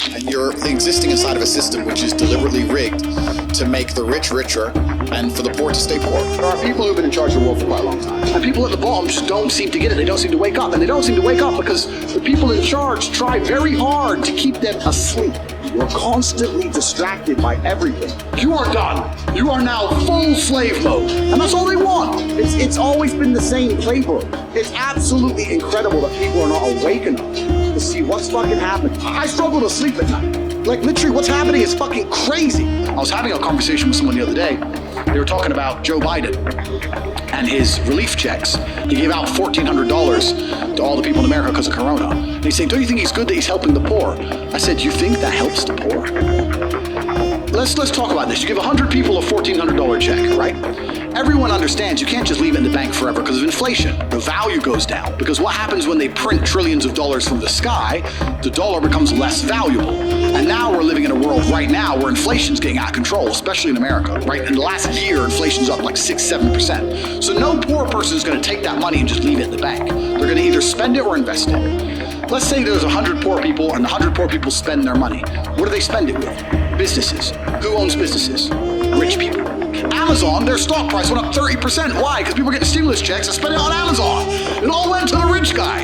And you're existing inside of a system which is deliberately rigged to make the rich richer and for the poor to stay poor. There are people who've been in charge of the world for quite a long time. And people at the bottom just don't seem to get it. They don't seem to wake up. And they don't seem to wake up because the people in charge try very hard to keep them asleep. You're constantly distracted by everything. You are done. You are now full slave mode. And that's all they want. It's always been the same playbook. It's absolutely incredible that people are not awake enough to see what's fucking happening. I struggle to sleep at night. Like, literally, what's happening is fucking crazy. I was having a conversation with someone the other day. They were talking about Joe Biden and his relief checks. He gave out $1,400 to all the people in America because of Corona. And he's saying, don't you think he's good that he's helping the poor? I said, you think that helps the poor? Let's talk about this. You give 100 people a $1,400 check, right? Everyone understands you can't just leave it in the bank forever because of inflation. The value goes down. Because what happens when they print trillions of dollars from the sky? The dollar becomes less valuable. And now we're living in a world right now where inflation's getting out of control, especially in America, right? In the last year, inflation's up like 6-7%. So no poor person is going to take that money and just leave it in the bank. They're going to either spend it or invest it. Let's say there's 100 poor people and the 100 poor people spend their money. What do they spend it with? Businesses. Who owns businesses? Rich people. Amazon, their stock price went up 30%. Why? Because people were getting stimulus checks and spending it on Amazon. It all went to the rich guy.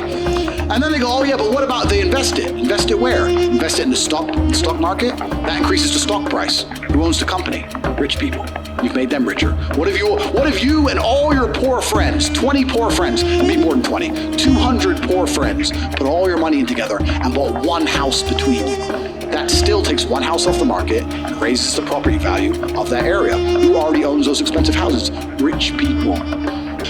And then they go, oh yeah, but what about they invest it? Invest it where? Invest it in the stock market? That increases the stock price. Who owns the company? Rich people. You've made them richer. What if you and all your poor friends, 20 poor friends, maybe more than 20, 200 poor friends, put all your money in together and bought one house between you? That still takes one house off the market and raises the property value of that area. Who already owns those expensive houses? Rich people.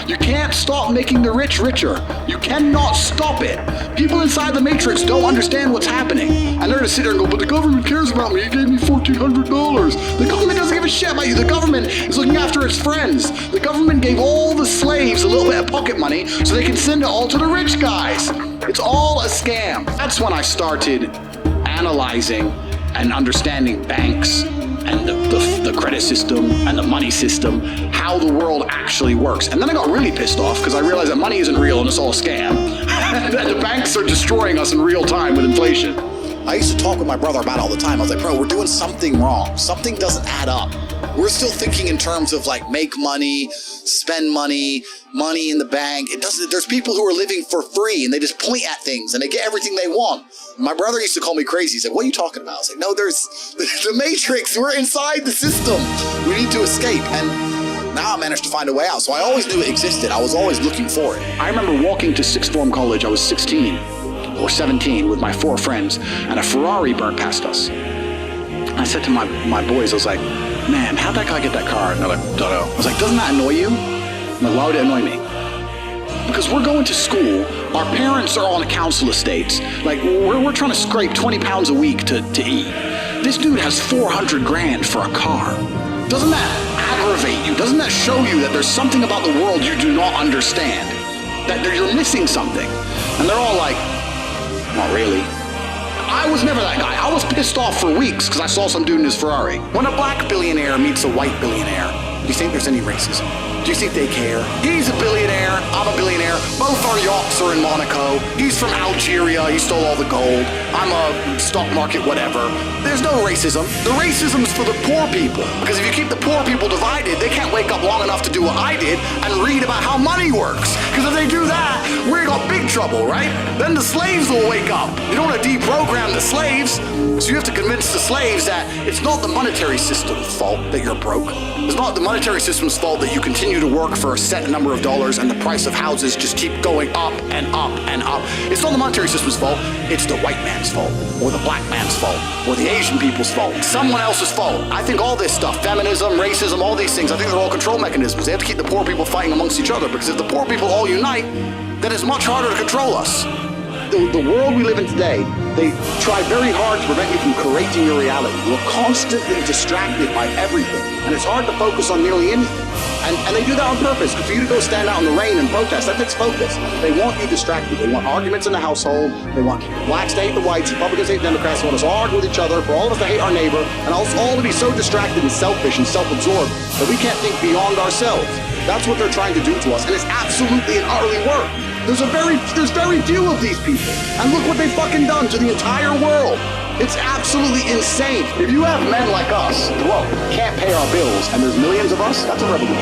You can't stop making the rich richer. You cannot stop it. People inside the matrix don't understand what's happening. And they're gonna sit there and go, but the government cares about me. He gave me $1,400. The government doesn't give a shit about you. The government is looking after its friends. The government gave all the slaves a little bit of pocket money so they can send it all to the rich guys. It's all a scam. That's when I started analyzing and understanding banks and the credit system and the money system, how the world actually works. And then I got really pissed off because I realized that money isn't real and it's all a scam. And that the banks are destroying us in real time with inflation. I used to talk with my brother about it all the time. I was like, bro, we're doing something wrong. Something doesn't add up. We're still thinking in terms of like make money, spend money, money in the bank. It doesn't. There's people who are living for free and they just point at things and they get everything they want. My brother used to call me crazy. He said, what are you talking about? I was like, no, there's the matrix. We're inside the system. We need to escape. And now I managed to find a way out. So I always knew it existed. I was always looking for it. I remember walking to sixth form college. I was 16 or 17 with my 4 friends and a Ferrari burnt past us. And I said to my boys, I was like, man, how'd that guy get that car? And they're like, don't know. I was like, doesn't that annoy you? I'm like, why would it annoy me? Because we're going to school, our parents are on council estates, like we're trying to scrape 20 pounds a week to eat. This dude has 400 grand for a car. Doesn't that aggravate you? Doesn't that show you that there's something about the world you do not understand? That you're missing something? And they're all like, not really. I was never that guy. I was pissed off for weeks because I saw some dude in his Ferrari. When a black billionaire meets a white billionaire, do you think there's any racism? Do you think they care? He's a billionaire, I'm a billionaire. Both our yachts are in Monaco. He's from Algeria, he stole all the gold. I'm a stock market whatever. There's no racism. The racism's for the poor people. Because if you keep the poor people divided, they can't wake up long enough to do what I did and read about how money works. Because if they do that, we're in big trouble, right? Then the slaves will wake up. You don't want to deprogram the slaves. So you have to convince the slaves that it's not the monetary system's fault that you're broke. It's not the monetary system's fault that you continue to work for a set number of dollars and the price of houses just keep going up and up and up. It's not the monetary system's fault. It's the white man's fault, or the black man's fault, or the Asian people's fault. Someone else's fault. I think all this stuff, feminism, racism, all these things, I think they're all control mechanisms. They have to keep the poor people fighting amongst each other, because if the poor people all unite, then it's much harder to control us. The world we live in today, they try very hard to prevent you from creating your reality. You're constantly distracted by everything, and it's hard to focus on nearly anything. And they do that on purpose. For you to go stand out in the rain and protest, that takes focus. They want you distracted. They want arguments in the household. They want blacks to hate the whites, Republicans to hate Democrats. They want us all to argue with each other, for all of us to hate our neighbor, and all to be so distracted and selfish and self-absorbed that we can't think beyond ourselves. That's what they're trying to do to us, and it's absolutely and utterly work. There's very few of these people, and look what they've fucking done to the entire world. It's absolutely insane. If you have men like us, who can't pay our bills, and there's millions of us, that's a revolution.